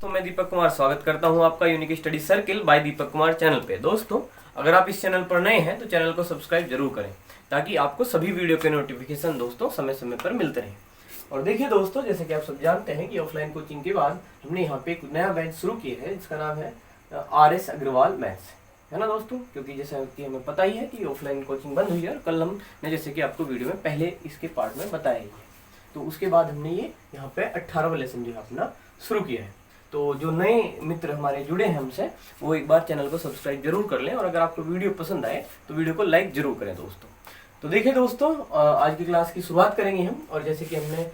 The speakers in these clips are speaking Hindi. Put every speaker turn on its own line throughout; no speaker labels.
दोस्तों, मैं दीपक कुमार स्वागत करता हूं आपका unique study circle bye Deepak Kumar channel पे। दोस्तों, अगर आप इस चैनल पर नए हैं तो चैनल को सब्सक्राइब जरूर करें ताकि आपको सभी वीडियो के नोटिफिकेशन दोस्तों समय समय पर मिलते रहें। और देखिए दोस्तों, जैसे कि आप सब जानते हैं कि ऑफलाइन कोचिंग के बाद हमने यहाँ पे एक नया बैच शुरू किया है जिसका नाम है RS अग्रवाल मैथ्स, है ना दोस्तों। क्योंकि जैसे कि हमें पता ही है कि ऑफलाइन कोचिंग बंद हुई है और कल हमने जैसे कि आपको वीडियो में पहले इसके पार्ट में बताया ही है, तो उसके बाद हमने ये यहाँ पे 18वां लेसन जो है अपना शुरू किया है। तो जो नए मित्र हमारे जुड़े हैं हमसे, वो एक बार चैनल को सब्सक्राइब जरूर कर लें और अगर आपको वीडियो पसंद आए तो वीडियो को लाइक जरूर करें दोस्तों। तो देखिए दोस्तों, आज की क्लास की शुरुआत करेंगे हम। और जैसे कि हमने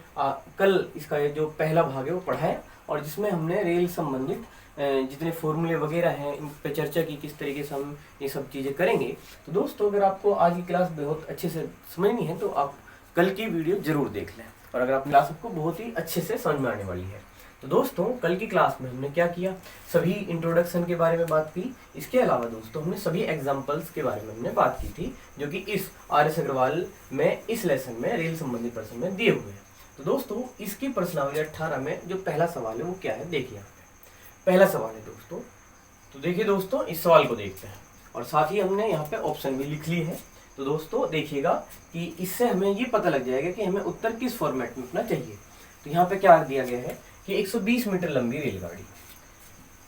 कल इसका जो पहला भाग है वो पढ़ा है और जिसमें हमने रेल संबंधित जितने फॉर्मूले वगैरह हैं इन पे चर्चा की, किस तरीके से हम ये सब चीज़ें करेंगे। तो दोस्तों, अगर आपको आज की क्लास बहुत अच्छे से समझनी है तो आप कल की वीडियो जरूर देख लें और अगर आप क्लास आपको बहुत ही अच्छे से समझ में आने वाली है। तो दोस्तों, कल की क्लास में हमने क्या किया, सभी इंट्रोडक्शन के बारे में बात की। इसके अलावा दोस्तों हमने सभी एग्जांपल्स के बारे में हमने बात की थी जो कि इस RS अग्रवाल में इस लेसन में रेल संबंधी प्रश्न में दिए हुए हैं। तो दोस्तों, इसकी प्रश्नावली 18 में जो पहला सवाल है वो क्या है, देखिए यहाँ पे पहला सवाल है दोस्तों। तो देखिए दोस्तों, इस सवाल को देखते हैं और साथ ही हमने यहाँ पे ऑप्शन भी लिख लिए हैं। तो दोस्तों देखिएगा कि इससे हमें ये पता लग जाएगा कि हमें उत्तर किस फॉर्मेट में अपना चाहिए। तो यहाँ पे क्या दिया गया है कि 120 मीटर लंबी रेलगाड़ी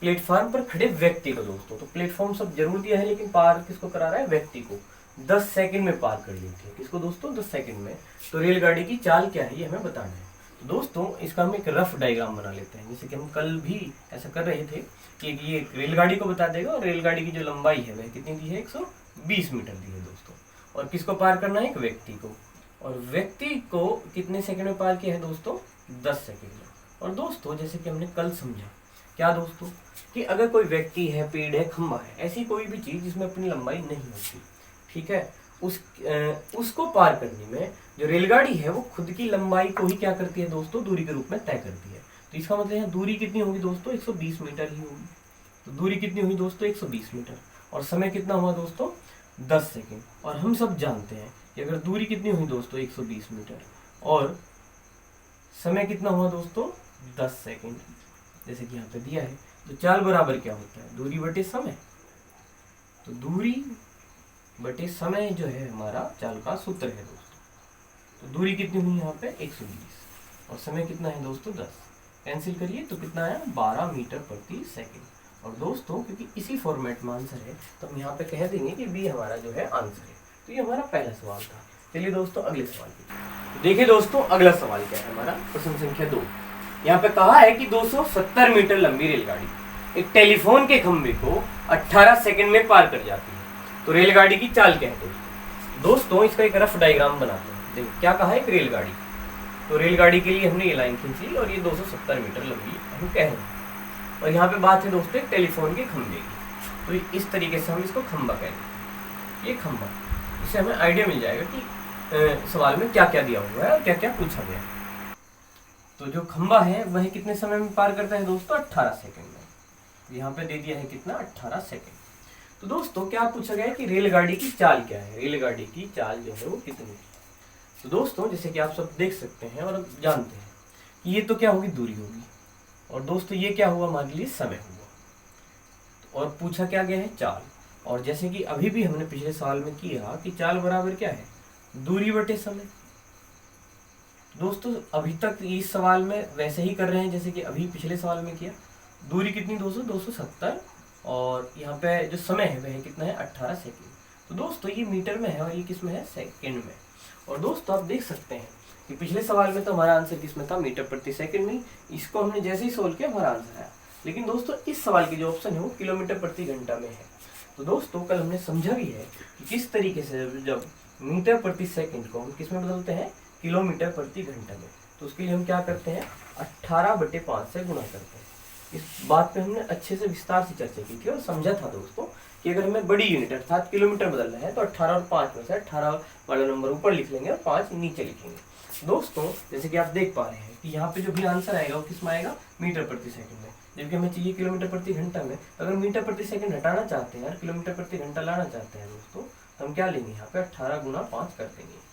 प्लेटफॉर्म पर खड़े व्यक्ति को, दोस्तों तो प्लेटफॉर्म सब जरूर दिया है लेकिन पार किसको करा रहा है, व्यक्ति को 10 सेकंड में पार कर लेती है। किसको दोस्तों, 10 सेकंड में। तो रेलगाड़ी की चाल क्या है ये हमें बताना है। तो दोस्तों, इसका हम एक रफ डायग्राम बना लेते हैं, जैसे कि हम कल भी ऐसा कर रहे थे कि ये रेलगाड़ी को बता देगा और रेलगाड़ी की जो लंबाई है वह कितनी दी है, 120 मीटर दी है दोस्तों। और किसको पार करना है, एक व्यक्ति को। और व्यक्ति को कितने सेकंड में पार किया है दोस्तों, 10 सेकंड में। और दोस्तों, जैसे कि हमने कल समझा क्या दोस्तों, कि अगर कोई व्यक्ति है, पेड़ है, खंबा है, ऐसी कोई भी चीज जिसमें अपनी लंबाई नहीं होती, ठीक है, उसको पार करने में जो रेलगाड़ी है वो खुद की लंबाई को ही क्या करती है दोस्तों, दूरी के रूप में तय करती है। तो इसका मतलब है दूरी कितनी होगी दोस्तों, 120 मीटर ही होगी। तो दूरी कितनी हुई दोस्तों, 120 मीटर। और समय कितना हुआ दोस्तों, 10 सेकंड। और हम सब जानते हैं कि अगर दूरी कितनी हुई दोस्तों, 120 मीटर, और समय कितना हुआ दोस्तों, 10 सेकंड, जैसे कि यहाँ पे दिया है। तो चाल बराबर क्या होता है, दूरी बटे समय। तो दूरी बटे समय जो है हमारा चाल का सूत्र है दोस्तों। तो दूरी कितनी हुई यहाँ पे, 120, और समय कितना है दोस्तों, 10। कैंसिल करिए तो कितना आया, 12 मीटर प्रति सेकंड। और दोस्तों, क्योंकि इसी फॉर्मेट में आंसर है तो हम यहाँ पे कह देंगे कि बी हमारा जो है आंसर है। तो ये हमारा पहला सवाल था। चलिए दोस्तों, अगले सवाल की तो देखिए दोस्तों, अगला सवाल क्या है हमारा, प्रश्न संख्या 2। यहाँ पे कहा है कि 270 मीटर लंबी रेलगाड़ी एक टेलीफोन के खंभे को 18 सेकंड में पार कर जाती है। तो रेलगाड़ी की चाल क्या है दोस्तों, इसका एक रफ डायग्राम बनाते हैं। देखिए क्या कहा है, एक रेलगाड़ी। तो रेलगाड़ी के लिए हमने ये लाइन खींच ली और ये 270 मीटर लंबी हम कह रहे हैं। और यहाँ पे बात है दोस्तों एक टेलीफोन के खंभे की। तो इस तरीके से हम इसको खंभा कहेंगे, ये खंभा। इससे हमें आइडिया मिल जाएगा कि सवाल में क्या क्या दिया हुआ है और क्या क्या पूछा गया है। तो जो खंभा है वह कितने समय में पार करता है दोस्तों, 18 सेकंड में। यहाँ पे दे दिया है कितना, 18 सेकंड। तो दोस्तों क्या पूछा गया है कि रेलगाड़ी की चाल क्या है, रेलगाड़ी की चाल जो है वो कितनी है। तो दोस्तों, जैसे कि आप सब देख सकते हैं और जानते हैं कि ये तो क्या होगी, दूरी होगी, और दोस्तों ये क्या हुआ, हमारे लिए समय हुआ। और पूछा क्या गया है, चाल। और जैसे कि अभी भी हमने पिछले सवाल में किया कि चाल बराबर क्या है, दूरी बटे समय। दोस्तों अभी तक इस सवाल में वैसे ही कर रहे हैं जैसे कि अभी पिछले सवाल में किया। दूरी कितनी दोस्तों, 270, और यहाँ पे जो समय है वह कितना है, 18 सेकंड। तो दोस्तों ये मीटर में है और ये किस में है, सेकंड में। और दोस्तों आप देख सकते हैं कि पिछले सवाल में तो हमारा आंसर किस में था, मीटर प्रति सेकंड में। इसको हमने जैसे ही सोल्व किया हमारा आंसर आया। लेकिन दोस्तों इस सवाल की जो ऑप्शन है वो किलोमीटर प्रति घंटा में है। तो दोस्तों कल हमने समझा भी है कि किस तरीके से जब मीटर प्रति सेकंड को हम किस में बदलते हैं, किलोमीटर प्रति घंटा में। तो उसके लिए हम क्या करते हैं, 18/5 से गुणा करते हैं। इस बात पे हमने अच्छे से विस्तार से चर्चा की थी और समझा था दोस्तों कि अगर हमें बड़ी यूनिट अर्थात किलोमीटर बदलना है तो 18 और 5 में से 18 वाला नंबर ऊपर लिख लेंगे और 5 नीचे लिखेंगे। दोस्तों जैसे कि आप देख पा रहे हैं कि यहाँ पे जो भी आंसर आएगा वो किस में आएगा, मीटर प्रति सेकंड में, जबकि हमें चाहिए किलोमीटर प्रति घंटा में। अगर मीटर प्रति सेकंड हटाना चाहते हैं और किलोमीटर प्रति घंटा लाना चाहते हैं दोस्तों, तो हम क्या लेंगे, यहाँ पे 18 गुना 5 कर देंगे।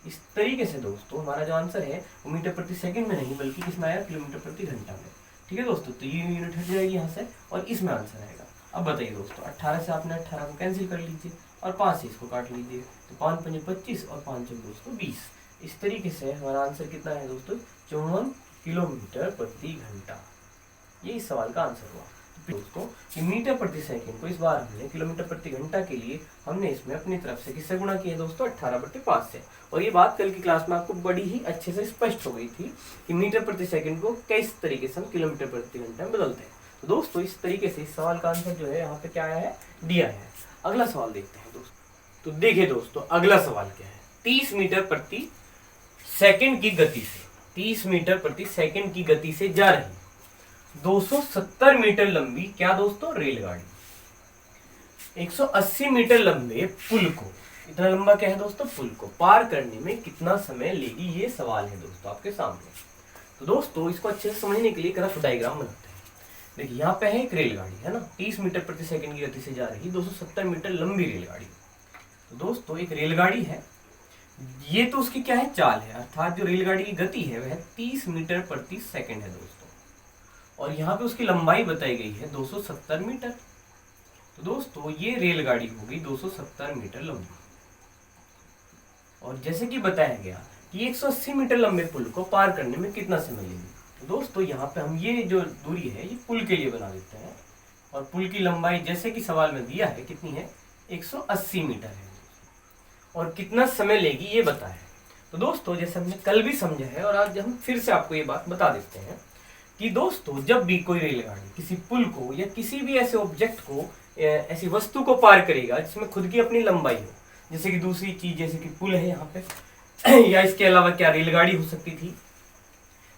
इस तरीके से दोस्तों हमारा जो आंसर है वो मीटर प्रति सेकंड में नहीं बल्कि किस में आया, किलोमीटर प्रति घंटा में। ठीक है दोस्तों, तो ये यूनिट हट जाएगी यहाँ से और इसमें आंसर आएगा। अब बताइए दोस्तों, 18 से आपने 18 को कैंसिल कर लीजिए और 5 से इसको काट लीजिए, तो 5 पंजे 25 और 5 चौके दोस्तों 20। इस तरीके से हमारा आंसर कितना है दोस्तों, 54 किलोमीटर प्रति घंटा। ये इस सवाल का आंसर हुआ दोस्तों कि मीटर प्रति सेकंड को इस बार हमने किलोमीटर प्रति घंटा के लिए हमने इसमें अपनी तरफ से किससे गुणा किया दोस्तों, 18/5 से। और ये बात कल की क्लास में आपको बड़ी ही अच्छे से स्पष्ट हो गई थी कि मीटर प्रति सेकंड को किस तरीके से हम किलोमीटर प्रति घंटा में बदलते हैं। तो दोस्तों इस तरीके से इस सवाल का आंसर जो है यहाँ पे क्या आया है, दिया है। अगला सवाल देखते हैं दोस्तों। तो देखिए दोस्तों अगला सवाल क्या है, 30 मीटर प्रति सेकंड की गति से 30 मीटर प्रति सेकंड की गति से जा रही 270 मीटर लंबी क्या दोस्तों, रेलगाड़ी 180 मीटर लंबे पुल को, इतना लंबा क्या है दोस्तों, पुल को पार करने में कितना समय लेगी, ये सवाल है दोस्तों आपके सामने। तो दोस्तों इसको अच्छे से समझने के लिए एक रफ डायग्राम बनाते हैं। देखिए यहाँ पे है एक रेलगाड़ी है ना, 30 मीटर प्रति सेकंड की गति से जा रही 270 मीटर लंबी रेलगाड़ी। तो दोस्तों एक रेलगाड़ी है, ये तो उसकी क्या है, चाल है, अर्थात जो रेलगाड़ी की गति है वह 30 मीटर प्रति सेकंड है दोस्तों, और यहाँ पे उसकी लंबाई बताई गई है 270 मीटर। तो दोस्तों ये रेलगाड़ी हो गई 270 मीटर लंबी, और जैसे कि बताया गया कि 180 मीटर लंबे पुल को पार करने में कितना समय लेगी। तो दोस्तों यहाँ पे हम ये जो दूरी है ये पुल के लिए बना देते हैं, और पुल की लंबाई जैसे कि सवाल में दिया है कितनी है, 180 मीटर है, और कितना समय लेगी ये बताया। तो दोस्तों जैसे हमने कल भी समझा है और आज हम फिर से आपको ये बात बता देते हैं कि दोस्तों जब भी कोई रेलगाड़ी किसी पुल को या किसी भी ऐसे ऑब्जेक्ट को, ऐसी वस्तु को पार करेगा जिसमें खुद की अपनी लंबाई हो, जैसे कि दूसरी चीज जैसे कि पुल है यहाँ पे या इसके अलावा क्या रेलगाड़ी हो सकती थी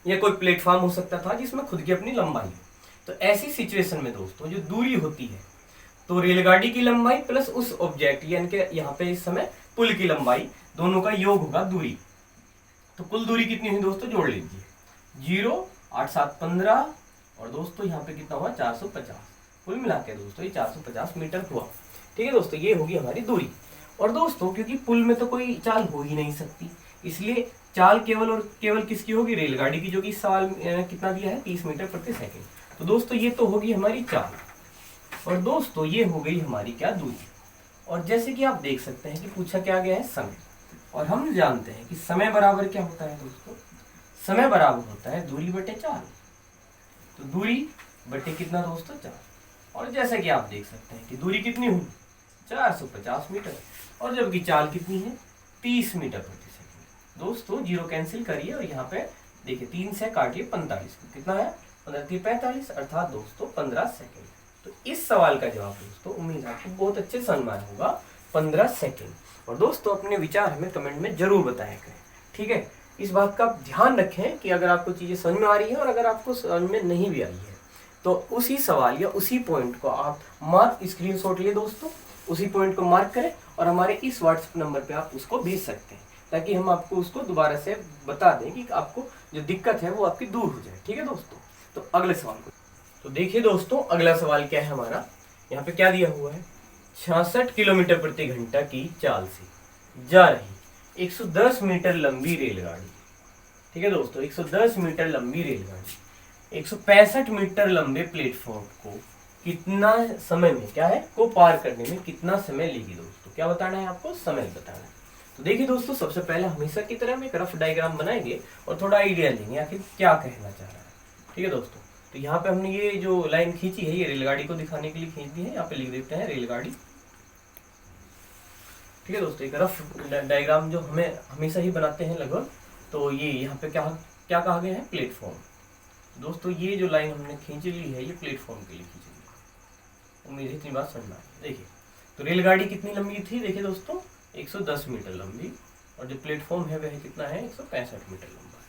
या कोई प्लेटफॉर्म हो सकता था जिसमें खुद की अपनी लंबाई हो। तो ऐसी सिचुएशन में दोस्तों जो दूरी होती है, तो रेलगाड़ी की लंबाई प्लस उस ऑब्जेक्ट यानी कि यहाँ पे इस समय पुल की लंबाई, दोनों का योग होगा दूरी। तो कुल दूरी कितनी हुई दोस्तों, जोड़ लीजिए, 0 8 7 15 और दोस्तों यहाँ पे कितना हुआ, 450। कुल मिला के दोस्तों ये 450 मीटर हुआ। ठीक है दोस्तों, ये होगी हमारी दूरी। और दोस्तों क्योंकि पुल में तो कोई चाल हो ही नहीं सकती, इसलिए चाल केवल और केवल किसकी होगी, रेलगाड़ी की, जो कि इस सवाल कितना दिया है, 30 मीटर प्रति सेकंड। तो दोस्तों ये तो होगी हमारी चाल, और दोस्तों ये हो गई हमारी क्या, दूरी। और जैसे कि आप देख सकते हैं कि पूछा क्या गया है, समय, और हम जानते हैं कि समय बराबर क्या होता है दोस्तों, समय बराबर होता है दूरी बटे चाल। तो दूरी बटे कितना दोस्तों, चाल। और जैसे कि आप देख सकते हैं कि दूरी कितनी हुई, 450 मीटर, और जबकि चाल कितनी है, 30 मीटर प्रति सेकंड। दोस्तों जीरो कैंसिल करिए और यहाँ पे देखिए 3 से काटिए 45 को, कितना है, 15 45, अर्थात दोस्तों 15 सेकंड। तो इस सवाल का जवाब दोस्तों उम्मीद आपको बहुत अच्छे समझ में आया होगा, 15 सेकंड। और दोस्तों अपने विचार हमें कमेंट में जरूर बताया करें, ठीक है। इस बात का आप ध्यान रखें कि अगर आपको चीजें समझ में आ रही है और अगर आपको समझ में नहीं भी आई है तो उसी सवाल या उसी पॉइंट को आप मार्क स्क्रीनशॉट लिए दोस्तों, उसी पॉइंट को मार्क करें और हमारे इस व्हाट्सएप नंबर पे आप उसको भेज सकते हैं, ताकि हम आपको उसको दोबारा से बता दें कि आपको जो दिक्कत है वो आपकी दूर हो जाए। ठीक है दोस्तों, तो अगले सवाल को तो देखिए दोस्तों, अगला सवाल क्या है हमारा, यहाँ पे क्या दिया हुआ है, 66 किलोमीटर प्रति घंटा की चाल से जा रही 110 मीटर लंबी रेलगाड़ी। ठीक है दोस्तों, 110 मीटर लंबी रेलगाड़ी 165 मीटर लंबे प्लेटफॉर्म को कितना समय में क्या है को पार करने में कितना समय लेगी दोस्तों, क्या बताना है आपको, समय बताना है। तो देखिए दोस्तों, सबसे पहले हमेशा की तरह हम एक रफ डायग्राम बनाएंगे और थोड़ा आइडिया लेंगे आखिर क्या कहना चाह रहा है। ठीक है दोस्तों, तो यहाँ पे हमने ये जो लाइन खींची है ये रेलगाड़ी को दिखाने के लिए खींच दी है, यहाँ पे लिख देते हैं रेलगाड़ी। ठीक है दोस्तों, एक रफ डायग्राम जो हमें हमेशा ही बनाते हैं लगभग, तो ये यहाँ पे क्या क्या कहा गया है, प्लेटफॉर्म। दोस्तों ये जो लाइन हमने खींच ली है ये प्लेटफॉर्म के लिए खींची ली, उम्मीद है इतनी बात समझ में आई। देखिए तो रेलगाड़ी कितनी लंबी थी, देखिए दोस्तों 110 मीटर लंबी, और जो प्लेटफॉर्म है वह कितना है, 165 मीटर लंबा है।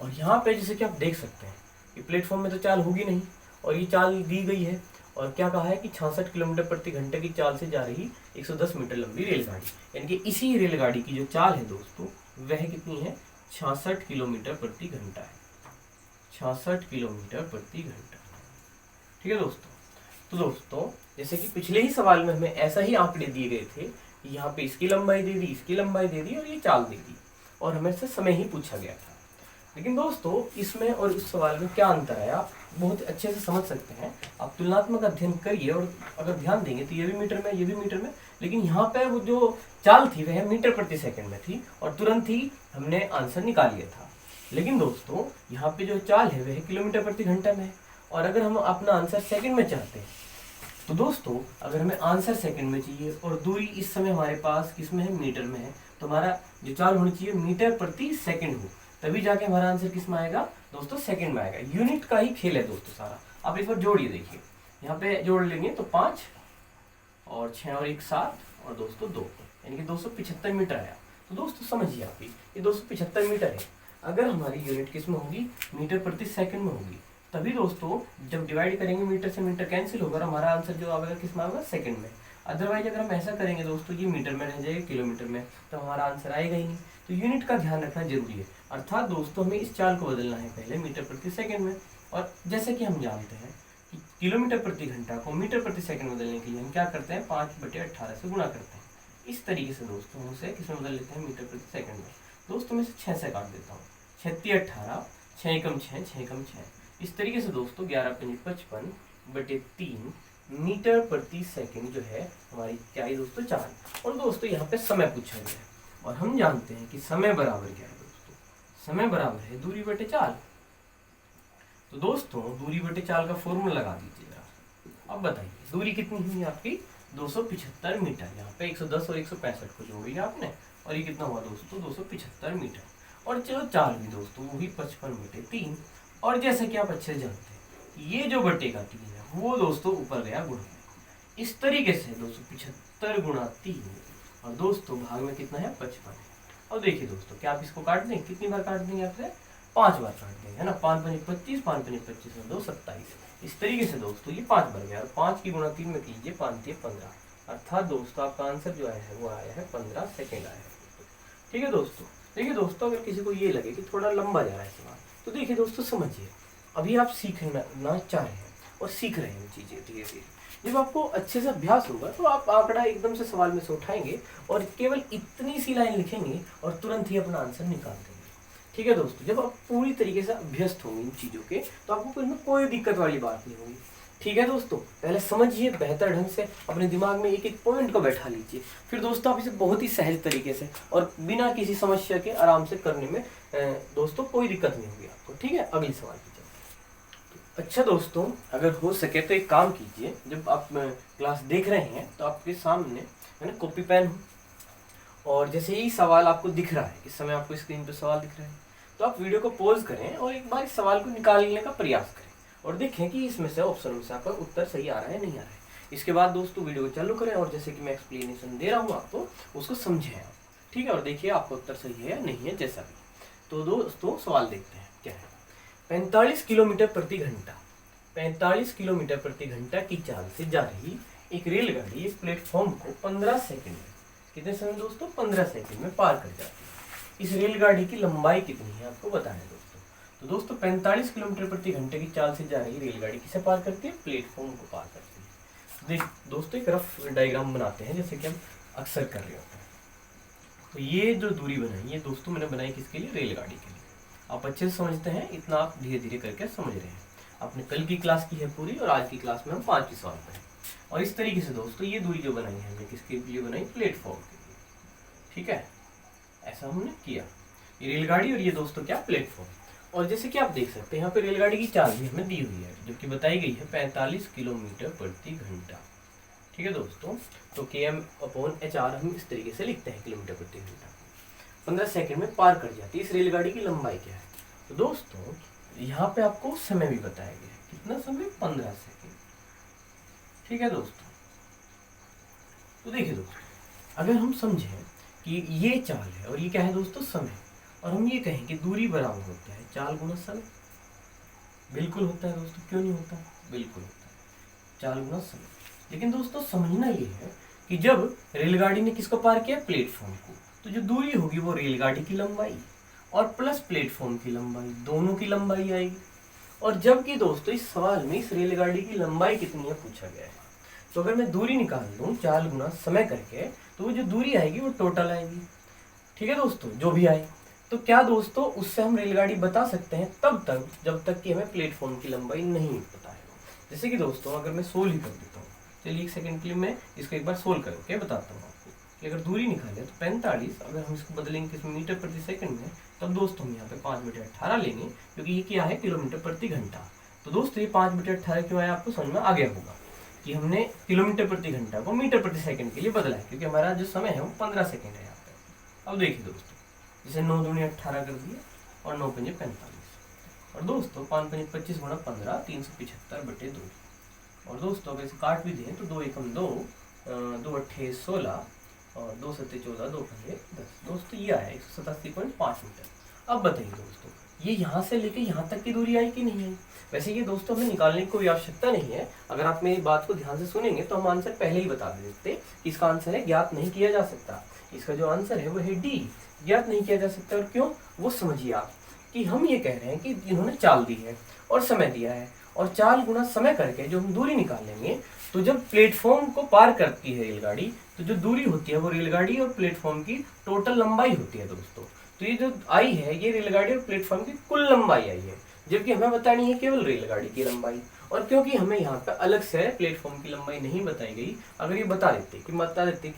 और यहाँ पे जैसे कि आप देख सकते हैं कि प्लेटफॉर्म में तो चाल होगी नहीं, और ये चाल दी गई है, और क्या कहा है कि 66 किलोमीटर प्रति घंटे की चाल से जा रही 110 मीटर लंबी रेलगाड़ी, यानी कि इसी रेलगाड़ी की जो चाल है दोस्तों वह कितनी है, 66 किलोमीटर प्रति घंटा है, 66 किलोमीटर प्रति घंटा। ठीक है दोस्तों, तो दोस्तों जैसे कि पिछले ही सवाल में हमें ऐसा ही आंकड़े दिए गए थे, यहाँ पे इसकी लंबाई दे दी, इसकी लंबाई दे दी और ये चाल दे दी, और हमें से समय ही पूछा गया था। लेकिन दोस्तों इसमें और इस सवाल में क्या अंतर है आप बहुत अच्छे से समझ सकते हैं। आप तुलनात्मक अध्ययन करिए और अगर ध्यान देंगे तो ये भी मीटर में, ये भी मीटर में, लेकिन यहाँ पे वो जो चाल थी वह मीटर प्रति सेकंड में थी और तुरंत ही हमने आंसर निकाल लिया था। लेकिन दोस्तों यहाँ पे जो चाल है वह किलोमीटर प्रति घंटा में है और अगर हम अपना आंसर सेकंड में चाहते हैं तो दोस्तों अगर हमें आंसर सेकंड में चाहिए और दूरी इस समय हमारे पास किसमें है, मीटर में है, तो हमारा जो चाल होनी चाहिए मीटर प्रति सेकंड हो, तभी जाके हमारा आंसर किस में आएगा दोस्तों, सेकंड में आएगा। यूनिट का ही खेल है दोस्तों सारा। आप इस बार जोड़िए, देखिए यहाँ पे जोड़ लेंगे तो 5 और 6 और 1 7 और दोस्तों 2, यानी कि 275 मीटर आया। तो दोस्तों समझिए आप ये 275 मीटर है। अगर हमारी यूनिट किस में होगी, मीटर प्रति सेकंड में होगी, तभी दोस्तों जब डिवाइड करेंगे मीटर से मीटर कैंसिल होगा, हमारा आंसर जो आएगा किस में आएगा, सेकंड में। अदरवाइज अगर हम ऐसा करेंगे दोस्तों ये मीटर में रह जाएगा किलोमीटर में, तो हमारा आंसर आएगा ही नहीं। तो यूनिट का ध्यान रखना जरूरी है, अर्थात दोस्तों हमें इस चाल को बदलना है पहले मीटर प्रति सेकंड में। और जैसे कि हम जानते हैं कि किलोमीटर प्रति घंटा को मीटर प्रति सेकंड बदलने के लिए हम क्या करते हैं, 5/18 से गुणा करते हैं। इस तरीके से दोस्तों हम उसे किसमें बदल लेते हैं, मीटर प्रति सेकंड में। दोस्तों मैं इसे 6 से काट देता हूँ, 36 18, 6 एकम 6, 6 एकम 6। इस तरीके से दोस्तों 11×55/3 मीटर प्रति सेकंड जो है हमारी क्या है दोस्तों, चाल। और दोस्तों यहाँ पे समय पूछा गया है और हम जानते हैं कि समय बराबर क्या है दोस्तों, समय बराबर है दूरी बटे चाल। तो दोस्तों दूरी बटे चाल का फॉर्मूला लगा दीजिएगा। अब बताइए दूरी कितनी हुई आपकी, 275 मीटर। यहाँ पे 110 और 165 को जोड़ी आपने और ये कितना हुआ दोस्तों, 275 मीटर। और चलो चाल भी दोस्तों वो भी 55/3। और जैसे कि आप अच्छे से जानते हैं ये जो बटे का 3 है वो दोस्तों ऊपर गया गुणा में। इस तरीके से 275 गुणा 3 और दोस्तों भाग में कितना है, 55 है। और देखिए दोस्तों क्या आप इसको काट देंगे, कितनी बार काट देंगे, आपसे 5 बार काट देंगे, है ना। 5 × 25, 5 × 25 और 2 27। इस तरीके से दोस्तों ये 5 बार गया और 5 की गुणा 3 में कीजिए, 5 × 15, अर्थात दोस्तों आपका आंसर जो आया है वो आया है 15 सेकेंड आया है। ठीक है दोस्तों। देखिए दोस्तों अगर किसी को ये लगे कि थोड़ा लंबा जा रहा है सवाल, तो देखिए दोस्तों समझिए, अभी आप सीखना चाह रहे हैं और सीख रहे हैं चीजें धीरे धीरे। जब आपको अच्छे से अभ्यास होगा तो आप आंकड़ा एकदम से सवाल में से उठाएंगे और केवल इतनी सी लाइन लिखेंगे और तुरंत ही अपना आंसर निकाल देंगे। ठीक है दोस्तों, जब आप पूरी तरीके से अभ्यस्त होंगे इन चीजों के तो आपको इसमें कोई दिक्कत वाली बात नहीं होगी। ठीक है दोस्तों, पहले समझिए बेहतर ढंग से, अपने दिमाग में एक एक पॉइंट को बैठा लीजिए, फिर दोस्तों आप इसे बहुत ही सहज तरीके से और बिना किसी समस्या के आराम से करने में दोस्तों कोई दिक्कत नहीं होगी आपको। ठीक है, अगले सवाल की चलते। अच्छा दोस्तों, अगर हो सके तो एक काम कीजिए, जब आप क्लास देख रहे हैं तो आपके सामने है ना कॉपी पेन हो, और जैसे ही सवाल आपको दिख रहा है, इस समय आपको स्क्रीन पर सवाल दिख रहा है, तो आप वीडियो को पॉज करें और एक बार इस सवाल को निकालने का प्रयास करें और देखें कि इसमें से ऑप्शन में से आपका उत्तर सही आ रहा है नहीं आ रहा है। इसके बाद दोस्तों वीडियो को चालू करें और जैसे कि मैं एक्सप्लेनेशन दे रहा हूँ आपको उसको समझें आप। ठीक है, और देखिए आपका उत्तर सही है या नहीं है जैसा भी। तो दोस्तों सवाल देखते हैं क्या है। 45 किलोमीटर प्रति घंटा 45 किलोमीटर प्रति घंटा की चाल से जा रही एक रेलगाड़ी इस प्लेटफॉर्म को 15 सेकंड में, कितने समय दोस्तों, 15 सेकंड में पार कर जाती है। इस रेलगाड़ी की लंबाई कितनी है आपको बताना है दोस्तों। तो दोस्तों 45 किलोमीटर प्रति घंटे की चाल से जा रही रेलगाड़ी किसे पार करती है, प्लेटफॉर्म को पार करती है। देख दोस्तों एक रफ डायग्राम बनाते हैं जैसे कि हम अक्सर कर रहे होते हैं। तो ये जो दूरी बनाई है दोस्तों मैंने बनाई किसके लिए, रेलगाड़ी के लिए। आप अच्छे से समझते हैं, इतना आप धीरे धीरे करके समझ रहे हैं। आपने कल की क्लास की है पूरी और आज की क्लास में हम 5 सवाल पढ़े। और इस तरीके से दोस्तों ये दूरी जो बनाई है हमने किसके लिए बनाई, प्लेटफॉर्म के लिए। ठीक है, ऐसा हमने किया। ये रेलगाड़ी और ये दोस्तों क्या, प्लेटफॉर्म। और जैसे कि आप देख सकते हैं यहाँ पे रेलगाड़ी की चाल भी हमें दी हुई है जो कि बताई गई है 45 किलोमीटर प्रति घंटा। ठीक है दोस्तों, तो km/h हम इस तरीके से लिखते हैं, किलोमीटर प्रति घंटा। 15 सेकंड में पार कर जाती है। इस रेलगाड़ी की लंबाई क्या है, तो दोस्तों यहाँ पे आपको समय भी बताया गया है, कितना समय, 15 सेकंड। ठीक है दोस्तों, तो देखिए दोस्तों अगर हम समझें कि ये चाल है और ये क्या है दोस्तों, समय, और हम ये कहें कि दूरी बराबर होता है चाल गुना समय, बिल्कुल होता है दोस्तों, क्यों नहीं होता, बिल्कुल होता है, चाल गुना समय। लेकिन दोस्तों समझना ये है कि जब रेलगाड़ी ने किसको पार किया, प्लेटफॉर्म को, तो जो दूरी होगी वो रेलगाड़ी की लंबाई और प्लस प्लेटफॉर्म की लंबाई, दोनों की लंबाई आएगी। और जबकि दोस्तों इस सवाल में इस रेलगाड़ी की लंबाई कितनी है पूछा गया है, तो अगर मैं दूरी निकाल दूं चाल गुना समय करके, तो वो जो दूरी आएगी वो टोटल आएगी। ठीक है दोस्तों, जो भी आए, तो क्या दोस्तों उससे हम रेलगाड़ी बता सकते हैं तब तक जब तक कि हमें प्लेटफॉर्म की लंबाई नहीं पता है। जैसे कि दोस्तों अगर मैं सोल्व ही कर देता हूँ, चलिए 1 सेकंड के लिए मैं इसको एक बार सोल्व करके बताता हूँ आपको कि अगर दूरी निकाले तो 45, अगर हम इसको बदलेंगे किस मीटर प्रति सेकंड में, तब दोस्तों हम यहाँ पे 5 मीटर 18 लेंगे, क्योंकि ये क्या है किलोमीटर प्रति घंटा। तो दोस्तों ये 5 मीटर 18 क्यों आया आपको समझ में आ गया होगा कि हमने किलोमीटर प्रति घंटा को मीटर प्रति सेकंड के लिए बदला है, क्योंकि हमारा जो समय है वो 15 सेकंड है यहाँ पे। अब देखिए दोस्तों, जैसे 9 दूनी 18 कर दिए और 9 पंजे 45, और दोस्तों 5 पंजे 25 गुणा 15 375/2। और दोस्तों अगर इसे काट भी दें तो 2 एकम 2, 2 अट्ठे 16 और 2 सत्ते 14, 2 पंजे 10। दोस्तों ये आया 187.5 मीटर। अब बताइए दोस्तों ये यहाँ से लेके यहाँ तक की दूरी आई कि नहीं आई। वैसे ये दोस्तों हमें निकालने की कोई आवश्यकता नहीं है, अगर आप मेरी बात को ध्यान से सुनेंगे तो हम आंसर पहले ही बता देते कि इसका आंसर है ज्ञात नहीं किया जा सकता। इसका जो आंसर है वो है डी, ज्ञात नहीं किया जा सकता। और क्यों, वो समझिए आप कि हम ये कह रहे हैं कि इन्होंने चाल दी है और समय दिया है, और चाल गुना समय करके जो हम दूरी निकालेंगे, तो जब प्लेटफॉर्म को पार करती है रेलगाड़ी, तो जो दूरी होती है वो रेलगाड़ी और प्लेटफॉर्म की टोटल लंबाई होती है दोस्तों। तो ये जो आई है ये रेलगाड़ी और प्लेटफॉर्म की कुल लंबाई आई है, जबकि हमें बतानी है केवल रेलगाड़ी की लंबाई। और क्योंकि हमें यहाँ पे अलग से प्लेटफॉर्म की लंबाई नहीं बताई गई, अगर ये बता देते कि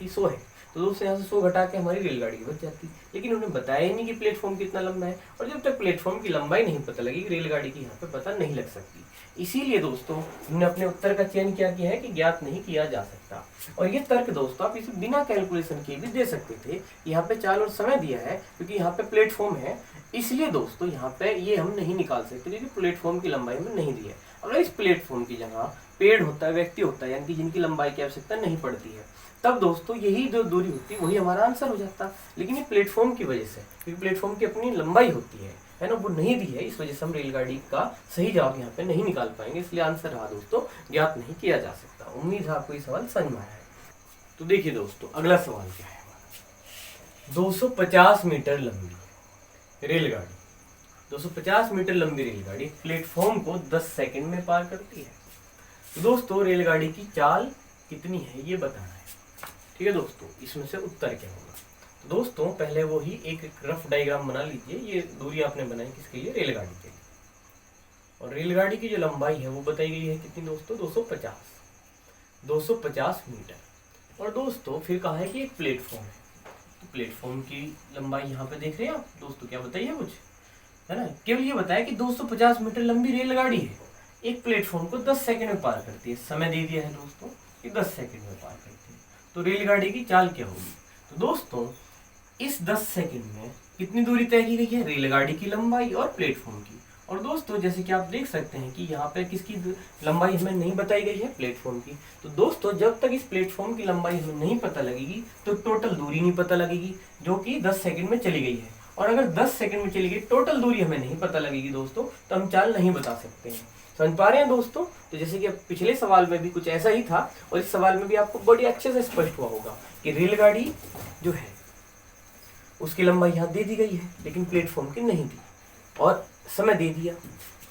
100 है, तो दोस्तों यहाँ से 100 घटा के हमारी रेलगाड़ी बच जाती। लेकिन उन्हें बताया ही नहीं कि प्लेटफॉर्म कितना लंबा है, और जब तक प्लेटफॉर्म की लंबाई नहीं पता लगेगी रेलगाड़ी की यहाँ पे पता नहीं लग सकती। इसीलिए दोस्तों हमने अपने उत्तर का चयन क्या किया है कि ज्ञात नहीं किया जा सकता। और ये तर्क दोस्तों आप इसे बिना कैलकुलेशन किए भी दे सकते थे। यहाँ पे चाल और समय दिया है क्योंकि यहाँ पे प्लेटफॉर्म है, इसलिए दोस्तों यहाँ पे ये हम नहीं निकाल सकते क्योंकि प्लेटफॉर्म की लंबाई हमें नहीं दी है। अगर इस प्लेटफॉर्म की जगह पेड़ होता है, व्यक्ति होता है, यानी कि जिनकी लंबाई की आवश्यकता नहीं पड़ती है, तब दोस्तों यही जो दूरी होती है वही हमारा आंसर हो जाता। लेकिन ये प्लेटफॉर्म की वजह से, क्योंकि प्लेटफॉर्म की अपनी लंबाई होती है ना, वो नहीं दी है, इस वजह से हम रेलगाड़ी का सही जवाब यहाँ पे नहीं निकाल पाएंगे। इसलिए आंसर रहा दोस्तों ज्ञात नहीं किया जा सकता। उम्मीद है आपको ये सवाल समझ में आया है। तो देखिए दोस्तों अगला सवाल क्या है हमारा। 250 मीटर लंबी रेलगाड़ी, 250 मीटर लंबी रेलगाड़ी प्लेटफॉर्म को 10 सेकंड में पार करती है। तो दोस्तों रेलगाड़ी की चाल कितनी है ये बताना है। ठीक है दोस्तों, इसमें से उत्तर क्या होगा। तो दोस्तों पहले वो ही एक रफ डायग्राम बना लीजिए। ये दूरी आपने बनाई किसके लिए, रेलगाड़ी के लिए। और रेलगाड़ी की जो लंबाई है वो बताई गई है कितनी दोस्तों, 250 मीटर। और दोस्तों फिर कहा है कि एक प्लेटफॉर्म है, तो प्लेटफॉर्म की लंबाई यहाँ पे देख रहे हैं आप दोस्तों, क्या बताइए कुछ, है ना। केवल ये बताया कि 250 मीटर लंबी रेलगाड़ी है, एक प्लेटफॉर्म को 10 सेकंड में पार करती है। समय दे दिया है दोस्तों कि 10 सेकंड में पार करती है। तो रेलगाड़ी की चाल क्या होगी। तो दोस्तों इस 10 सेकंड में कितनी दूरी तय की गई है, रेलगाड़ी की लंबाई और प्लेटफॉर्म की। और दोस्तों जैसे कि आप देख सकते हैं कि यहाँ पे किसकी लंबाई हमें नहीं बताई गई है, प्लेटफॉर्म की। तो दोस्तों जब तक इस प्लेटफॉर्म की लंबाई हमें नहीं पता लगेगी तो टोटल दूरी नहीं पता लगेगी, जो कि 10 सेकंड में चली गई है। और अगर 10 सेकंड में चली गई टोटल दूरी हमें नहीं पता लगेगी दोस्तों, तो हम चाल नहीं बता सकते हैं। समझ पा रहे हैं दोस्तों। तो जैसे कि पिछले सवाल में भी कुछ ऐसा ही था, और इस सवाल में भी आपको बड़ी अच्छे से स्पष्ट हुआ होगा कि रेलगाड़ी जो है उसकी लंबाई यहाँ दे दी गई है, लेकिन प्लेटफॉर्म की नहीं दी, और समय दे दिया।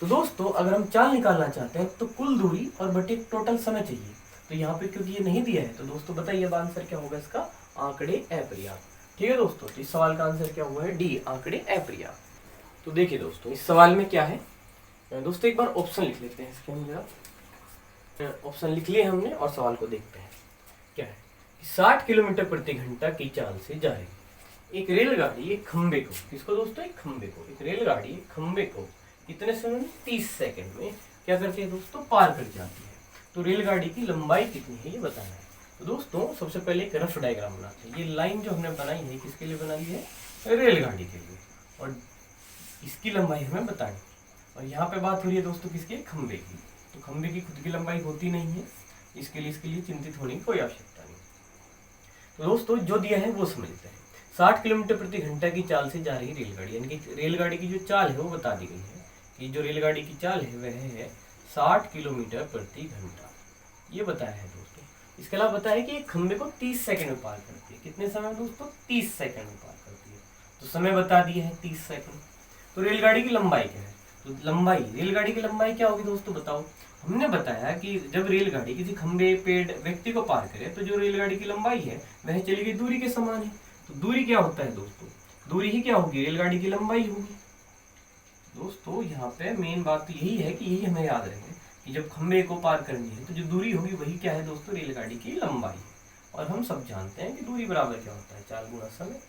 तो दोस्तों अगर हम चाल निकालना चाहते हैं तो कुल दूरी और बटे टोटल समय चाहिए। तो यहाँ पे क्योंकि ये नहीं दिया है, तो दोस्तों बताइए अब आंसर क्या होगा इसका, आंकड़े अपर्याप्त। ठीक है दोस्तों, तो इस सवाल का आंसर क्या हुआ है, डी, आंकड़े अपर्याप्त। तो देखिए दोस्तों इस सवाल में क्या है दोस्तों, एक बार ऑप्शन लिख लेते हैं इसके हम जरा। ऑप्शन लिख लिए हमने और सवाल को देखते हैं क्या है। 60 किलोमीटर प्रति घंटा की चाल से जा रही एक रेलगाड़ी एक खंबे को, किसको दोस्तों, एक खंबे को, एक रेलगाड़ी एक खंबे को कितने समय में, 30 सेकंड में क्या करती है दोस्तों, पार कर जाती है। तो रेलगाड़ी की लंबाई कितनी है ये बताना है। तो दोस्तों सबसे पहले एक रफ डायग्राम बनाते हैं। ये लाइन जो हमने बनाई है किसके लिए बनाई है, रेलगाड़ी के लिए, और इसकी लंबाई हमें बतानी। और यहाँ पे बात हो रही है दोस्तों किसके, खंबे की। तो खंबे की खुद की लंबाई होती नहीं है, इसके लिए चिंतित होने की कोई आवश्यकता नहीं। तो दोस्तों जो दिया है वो समझते हैं। 60 किलोमीटर प्रति घंटा की चाल से जा रही रेलगाड़ी, यानी कि रेलगाड़ी की जो चाल है वो बता दी गई है कि जो रेलगाड़ी की चाल है वह है 60 किलोमीटर प्रति घंटा, ये बताया है दोस्तों। इसके अलावा बताया है कि एक खंबे को 30 सेकंड में पार करती है। कितने समय दोस्तों, 30 सेकंड में पार करती है। तो समय बता दिया है 30 सेकंड। तो रेलगाड़ी की लंबाई क्या है, तो लंबाई, रेलगाड़ी की लंबाई क्या होगी दोस्तों बताओ। हमने बताया कि जब रेलगाड़ी किसी खंबे, पेड़, व्यक्ति को पार करे तो जो रेलगाड़ी की लंबाई है वह चली गई दूरी के समान है। तो दूरी क्या होता है दोस्तों, दूरी ही क्या होगी, रेलगाड़ी की लंबाई होगी। दोस्तों यहाँ पे मेन बात तो यही है कि यही हमें याद रहे कि जब खंबे को पार करनी है तो जो दूरी होगी वही क्या है दोस्तों, रेलगाड़ी की लंबाई। और हम सब जानते हैं कि दूरी बराबर क्या होता है, चाल गुणा समय।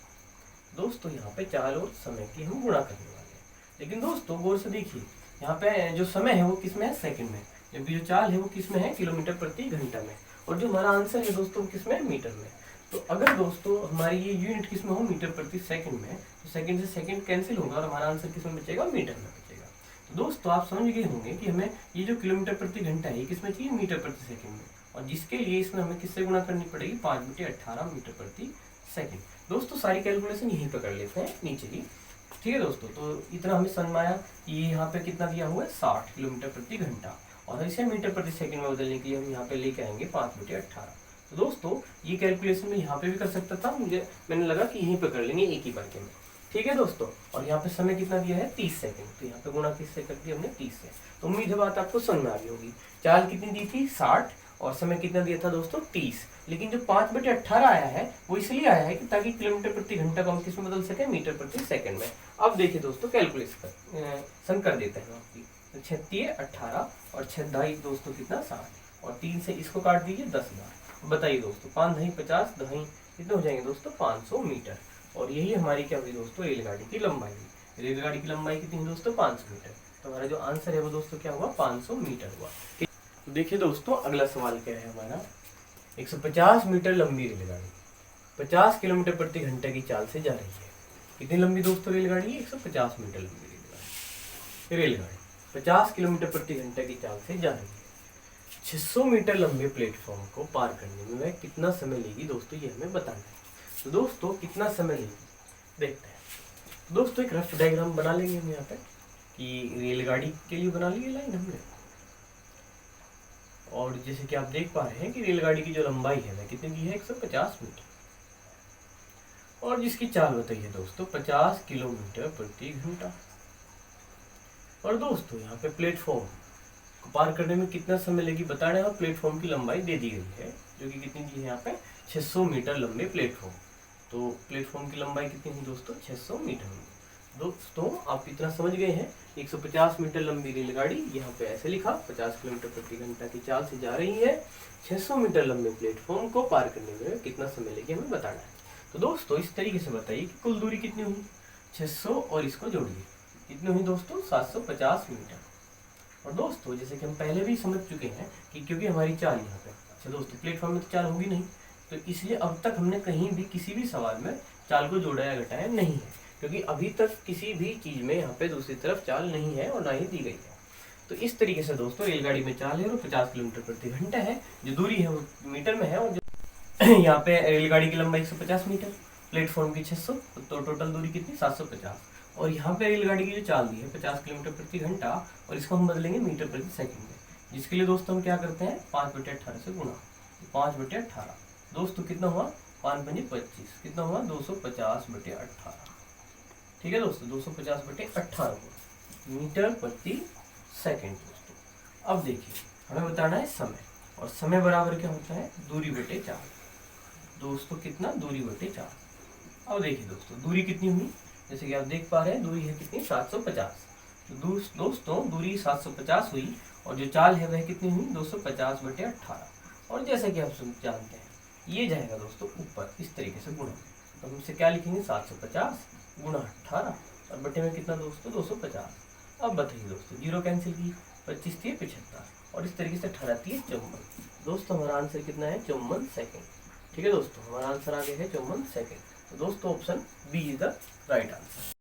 दोस्तों यहाँ पे चाल और समय की हम गुणा करने वाले हैं। लेकिन दोस्तों गौर से देखिए, यहाँ पे जो समय है वो किस में है, सेकंड में, जबकि जो चाल है वो किस में है, किलोमीटर प्रति घंटा में। और जो हमारा आंसर है दोस्तों किस में है, मीटर में। तो अगर दोस्तों हमारी ये यूनिट किस में हो, मीटर प्रति सेकंड में, तो सेकंड से सेकंड कैंसिल होगा और हमारा आंसर किस में बचेगा, मीटर में बचेगा। तो दोस्तों आप समझ गए होंगे कि हमें ये जो किलोमीटर प्रति घंटा है किस में चाहिए, मीटर प्रति सेकंड में। और जिसके लिए इसमें हमें किससे गुणा करनी पड़ेगी, 5/18 मीटर प्रति सेकंड। दोस्तों सारी कैलकुलेशन यहीं पर कर लेते हैं नीचे ही। ठीक है दोस्तों, तो इतना हमें समझ में आया कि ये यहाँ पे कितना दिया हुआ है, 60 किलोमीटर प्रति घंटा। और इसे मीटर प्रति सेकंड में बदलने के लिए हम यहाँ पे लेके आएंगे 5/18। तो दोस्तों ये कैलकुलेशन में यहाँ पे भी कर सकता था, मैंने लगा कि यहीं पे कर लेंगे एक ही बार में। ठीक है दोस्तों, और यहाँ पे समय कितना दिया है, 30 सेकंड। तो यहाँ पे गुणा किससे कर दिया हमने, 30 से। तो उम्मीद है बात आपको समझ में आ गई होगी। चाल कितनी दी थी, 60, और समय कितना दिया था दोस्तों, 30। लेकिन जो 5/18 आया है वो इसलिए आया है कि ताकि किलोमीटर प्रति घंटा को हम किसमें बदल सके, मीटर प्रति सेकंड में। अब देखिए दोस्तों कैलकुलेशन कर देते हैं आपकी। 6×18 और 6×2 दोस्तों कितना, 60। और 3 से इसको काट दीजिए, 10,000। बताइए दोस्तों, 5×2 50, 2 कितने हो जाएंगे दोस्तों, 500 मीटर। और यही हमारी क्या हुई दोस्तों, रेलगाड़ी की लंबाई हुई। रेलगाड़ी की लंबाई कितनी है दोस्तों, 500 मीटर। तो हमारा जो आंसर है वो दोस्तों क्या हुआ, 500 मीटर हुआ। तो देखिए दोस्तों अगला सवाल क्या है हमारा, 150 मीटर लंबी रेलगाड़ी 50 किलोमीटर प्रति घंटे की चाल से जा रही है। कितनी लंबी दोस्तों रेलगाड़ी, 150 मीटर लंबी रेलगाड़ी 50 किलोमीटर प्रति घंटे की चाल से जा रही है। 600 मीटर लंबे प्लेटफॉर्म को पार करने में वह कितना समय लेगी दोस्तों, ये हमें बताना है। तो दोस्तों कितना समय लेगी देखते हैं। दोस्तों एक रफ डायग्राम बना लेंगे हम यहाँ पे कि रेलगाड़ी के लिए बना ली लाइन हमने। और जैसे कि आप देख पा रहे हैं कि रेलगाड़ी की जो लंबाई है वह कितनी की है, 150 मीटर। और जिसकी चाल बताइए दोस्तों 50 किलोमीटर प्रति घंटा। और दोस्तों यहाँ पे प्लेटफॉर्म को पार करने में कितना समय लेगी बताना है। और प्लेटफॉर्म की लंबाई दे दी गई है जो कि कितनी दी है यहाँ पे, 600 मीटर लंबे प्लेटफॉर्म। तो प्लेटफॉर्म की लंबाई कितनी है दोस्तों, 600 मीटर। दोस्तों आप इतना समझ गए हैं, 150 मीटर लंबी रेलगाड़ी यहाँ पे ऐसे लिखा, 50 किलोमीटर प्रति घंटा की चाल से जा रही है। 600 मीटर लंबे प्लेटफॉर्म को पार करने में कितना समय लेगी हमें बताना है। तो दोस्तों इस तरीके से बताइए कि कुल दूरी कितनी हुई, 600 और इसको जोड़िए, कितनी हुई दोस्तों, 750 मीटर। और दोस्तों जैसे कि हम पहले भी समझ चुके हैं कि क्योंकि हमारी चाल यहाँ पे, अच्छा दोस्तों प्लेटफॉर्म में तो चाल होगी नहीं, तो इसलिए अब तक हमने कहीं भी किसी भी सवाल में चाल को जोड़ा या घटाया नहीं है, क्योंकि अभी तक किसी भी चीज में यहाँ पे दूसरी तरफ चाल नहीं है और ना ही दी गई है। तो इस तरीके से दोस्तों रेलगाड़ी में चाल है और 50 किलोमीटर प्रति घंटा है, जो दूरी है वो मीटर में है। और जो यहाँ पे रेलगाड़ी की लंबाई 150 मीटर, प्लेटफॉर्म की 600, तो टोटल दूरी कितनी 750। और यहाँ पे रेलगाड़ी की जो चाल दी है 50 किलोमीटर प्रति घंटा, और इसको हम बदलेंगे मीटर प्रति सेकंड में, जिसके लिए दोस्तों हम क्या करते हैं 5/18 से गुणा। 5/18 दोस्तों कितना हुआ, 5×5 कितना हुआ, 250/18। ठीक है दोस्तों, 250/18 मीटर प्रति सेकंड। दोस्तों अब देखिए हमें बताना है समय, और समय बराबर क्या होता है, दूरी बटे चाल। दोस्तों कितना, दूरी बटे चाल। अब देखिए दोस्तों दूरी कितनी हुई, जैसे कि आप देख पा रहे हैं दूरी है कितनी, 750। तो दोस्तों दूरी 750 हुई, और जो चाल है वह कितनी हुई, 250/18। और जैसा कि आप जानते हैं ये जाएगा दोस्तों ऊपर इस तरीके से गुणा, तो हम इसे क्या लिखेंगे, 750 गुणा 18, और बटे में कितना दोस्तों, 250। अब बताइए दोस्तों, जीरो कैंसिल की, 25 थी 75, और इस तरीके से 18 थी 54। दोस्तों हमारा आंसर कितना है, 54 सेकेंड। ठीक है दोस्तों, हमारा आंसर आ गया है 54 सेकेंड। तो दोस्तों option B is the right answer.